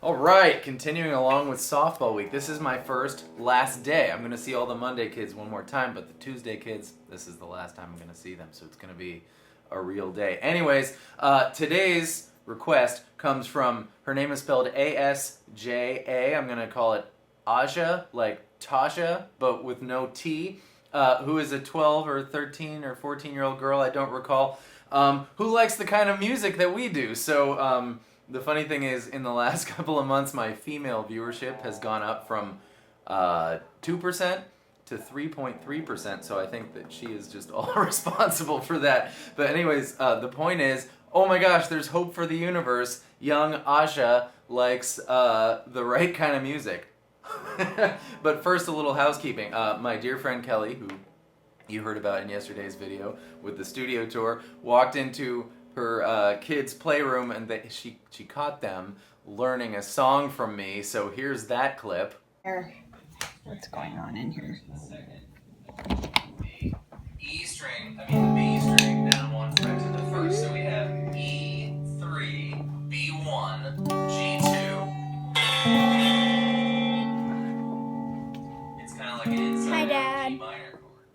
All right, continuing along with softball week. This is my last day. I'm going to see all the Monday kids one more time, but the Tuesday kids, this is the last time I'm going to see them, so it's going to be a real day. Anyways, today's request comes from, her name is spelled A-S-J-A. I'm going to call it Aja, like Tasha, but with no T, who is a 12 or 13 or 14-year-old girl, I don't recall, who likes the kind of music that we do. So, the funny thing is, in the last couple of months, my female viewership has gone up from 2% to 3.3%, so I think that she is just all responsible for that. But anyways, the point is, oh my gosh, there's hope for the universe. Young Asha likes the right kind of music. But first, a little housekeeping. My dear friend Kelly, who you heard about in yesterday's video with the studio tour, walked into her kids' playroom, and she caught them learning a song from me. So here's that clip. What's going on in here? E string, I mean the B string, down one fret to the first. So we have E3, B1, G2. It's kind of like an inside G minor chord.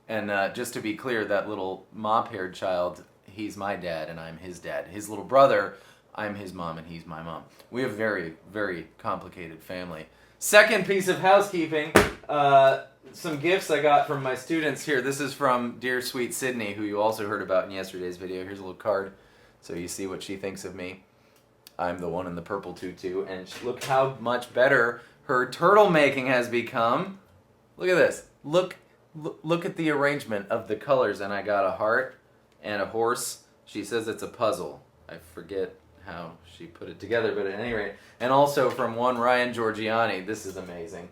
And just to be clear, that little mop-haired child, he's my dad and I'm his dad. His little brother, I'm his mom and he's my mom. We have a very, very complicated family. Second piece of housekeeping, some gifts I got from my students here. This is from dear sweet Sydney, who you also heard about in yesterday's video. Here's a little card so you see what she thinks of me. I'm the one in the purple tutu, and look how much better her turtle making has become. Look at this. Look at the arrangement of the colors, and I got a heart and a horse. She says it's a puzzle. I forget how she put it together, but at any rate. And also from one Ryan Georgiani, this is amazing.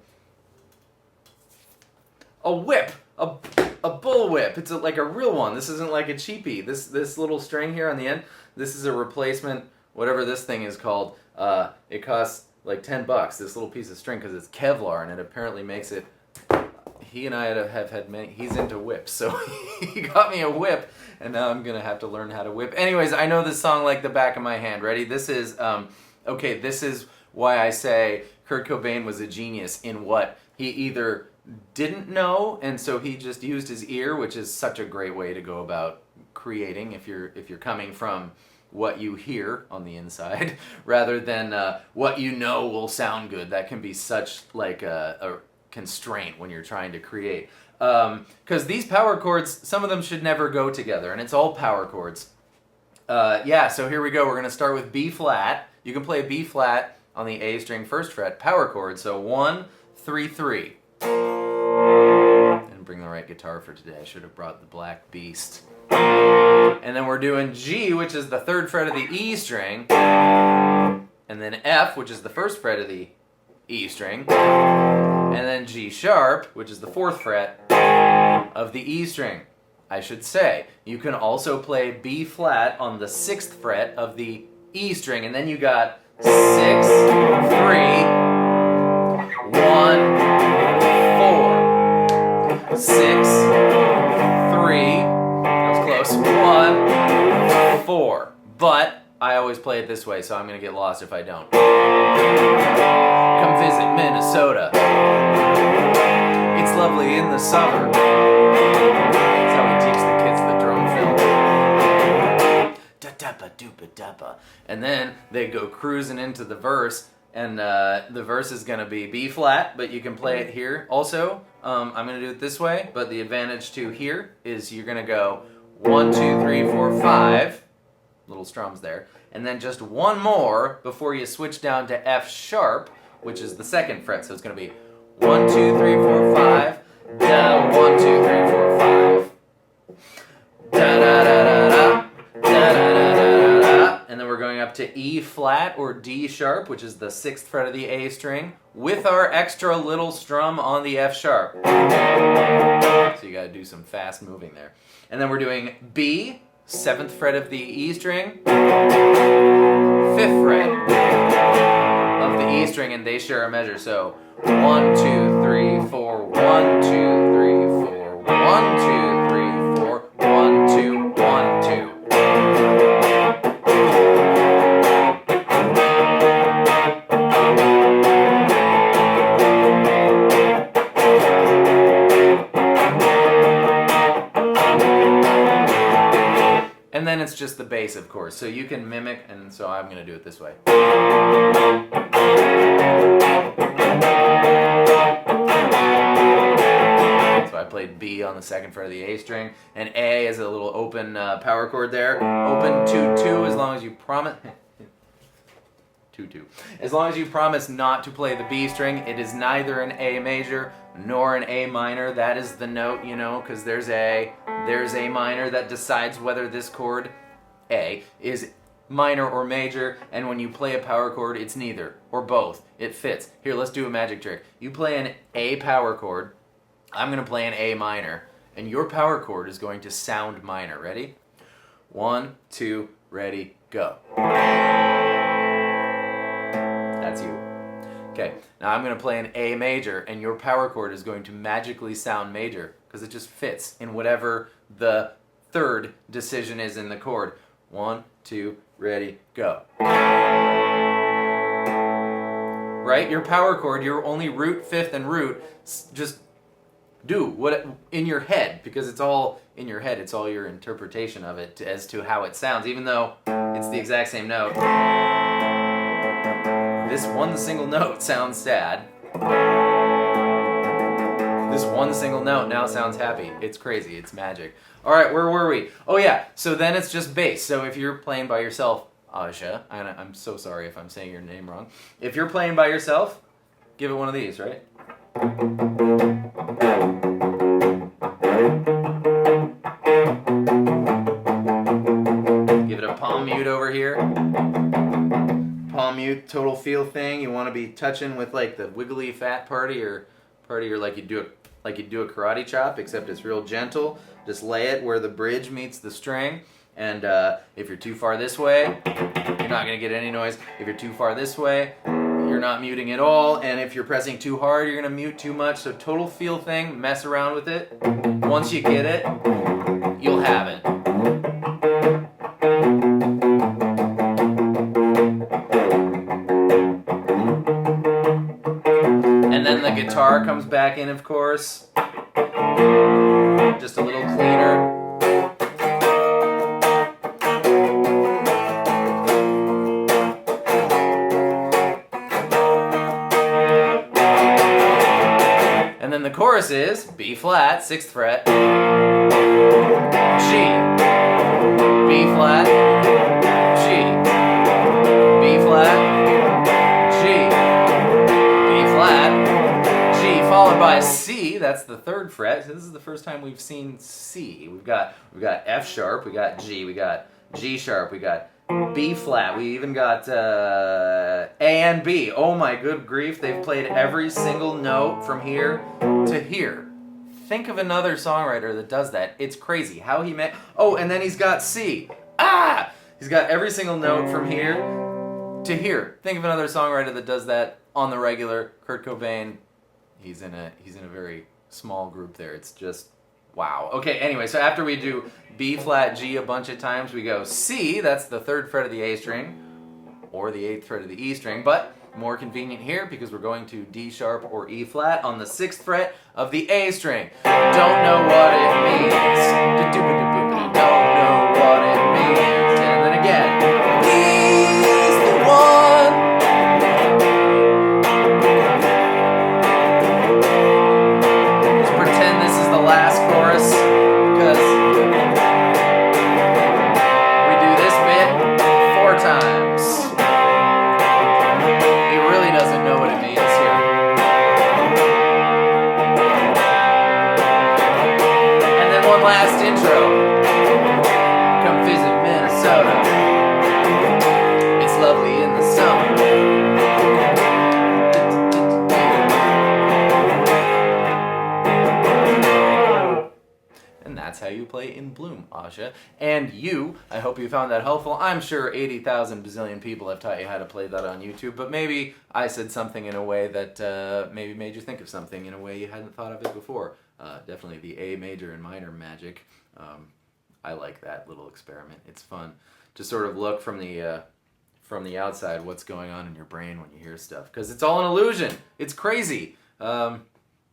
A whip, a bull whip. It's like a real one. This isn't like a cheapie. This little string here on the end, this is a replacement, whatever this thing is called. It costs like $10, this little piece of string, because it's Kevlar, and it apparently makes it. He and I have had many. He's into whips, so he got me a whip, and now I'm gonna have to learn how to whip. Anyways, I know this song like the back of my hand. Ready? This is okay. This is why I say Kurt Cobain was a genius in what he either didn't know, and so he just used his ear, which is such a great way to go about creating if you're coming from what you hear on the inside rather than what you know will sound good. That can be such like a constraint when you're trying to create, because these power chords, some of them should never go together, and it's all power chords. Yeah, so here we go. We're going to start with B flat. You can play B flat on the A string first fret, power chord. So 1, 3, 3. Didn't bring the right guitar for today. I should have brought the Black Beast. And then we're doing G, which is the third fret of the E string, and then F, which is the first fret of the E string, and then G sharp, which is the fourth fret of the E string. I should say, you can also play B flat on the sixth fret of the E string, and then you got 6, 3, 1, 4. 6, 3, that was close, 1, 4. But I always play it this way, so I'm going to get lost if I don't. Come visit Minnesota. It's lovely in the summer. That's how he teaches the kids the drum fill. Da-da-ba-doo-ba-da-ba. And then they go cruising into the verse, and the verse is going to be B flat, but you can play it here. Also, I'm going to do it this way, but the advantage to here is you're going to go 1, 2, 3, 4, 5. Little strums there, and then just one more before you switch down to F sharp, which is the second fret. So it's going to be 1, 2, 3, 4, 5, da, 1, 2, 3, 4, 5, da da da da da, da da da da da, and then we're going up to E flat or D sharp, which is the sixth fret of the A string, with our extra little strum on the F sharp. So you got to do some fast moving there, and then we're doing B. 7th fret of the E string, 5th fret of the E string, and they share a measure. So 1, 2, 3, 4, 1, 2, 3, 4, 1, 2, 3, 4, 1, 2, 1, 2. just the bass, of course. So you can mimic, and so I'm going to do it this way. So I played B on the 2nd fret of the A string, and A is a little open power chord there. Open 2-2 as long as you promise... 2-2. As long as you promise not to play the B string. It is neither an A major nor an A minor. That is the note, you know, because there's A minor that decides whether this chord, A, is minor or major, and when you play a power chord, it's neither, or both. It fits. Here, let's do a magic trick. You play an A power chord, I'm going to play an A minor, and your power chord is going to sound minor. Ready? 1, 2, ready, go. That's you. Okay, now I'm going to play an A major, and your power chord is going to magically sound major, because it just fits in whatever the third decision is in the chord. 1, 2, ready, go. Right? Your power chord, your only root, fifth, and root, just do what in your head, because it's all in your head. It's all your interpretation of it as to how it sounds, even though it's the exact same note. This one single note sounds sad. This one single note now sounds happy. It's crazy. It's magic. All right, where were we? Oh yeah, so then it's just bass. So if you're playing by yourself, Aja, and I'm so sorry if I'm saying your name wrong. If you're playing by yourself, give it one of these, right? Give it a palm mute over here. Palm mute, total feel thing. You want to be touching with like the wiggly fat party or like you do a karate chop, except it's real gentle. Just lay it where the bridge meets the string. And if you're too far this way, you're not going to get any noise. If you're too far this way, you're not muting at all. And if you're pressing too hard, you're going to mute too much. So total feel thing, mess around with it. Once you get it, you'll have it. And then the guitar comes back in, of course. Just a little cleaner. And then the chorus is B flat, 6th fret, G, B flat, G, B flat, G, B flat, G, followed by C. That's the 3rd fret. So this is the first time we've seen C. We've got F sharp, we got G, we got G sharp, we got B flat, we even got A and B. Oh my good grief, they've played every single note from here to here. Think of another songwriter that does that. It's crazy how he met. Oh, and then he's got C. Ah! He's got every single note from here to here. Think of another songwriter that does that on the regular. Kurt Cobain, he's in a very small group there. It's just wow. Okay, anyway, so after we do B flat G a bunch of times, we go C, that's the 3rd fret of the A string, or the 8th fret of the E string, but more convenient here because we're going to D sharp or E flat on the 6th fret of the A string. Don't know what it means. Don't know what it means. And then again, he's the one. Just pretend this is the last chorus because we do this bit 4 times. He really doesn't know what it means here. And then one last intro. Come visit Minnesota. It's lovely in the summer. And that's how you play In Bloom, Asha. And you, I hope you found that helpful. I'm sure 80,000 bazillion people have taught you how to play that on YouTube, but maybe I said something in a way that maybe made you think of something in a way you hadn't thought of it before. Definitely the A major and minor magic. I like that little experiment. It's fun to sort of look from the outside what's going on in your brain when you hear stuff, because it's all an illusion. It's crazy. Yeah,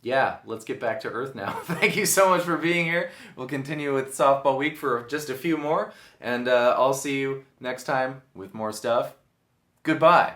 yeah, let's get back to Earth now. Thank you so much for being here. We'll continue with Softball Week for just a few more, and I'll see you next time with more stuff. Goodbye.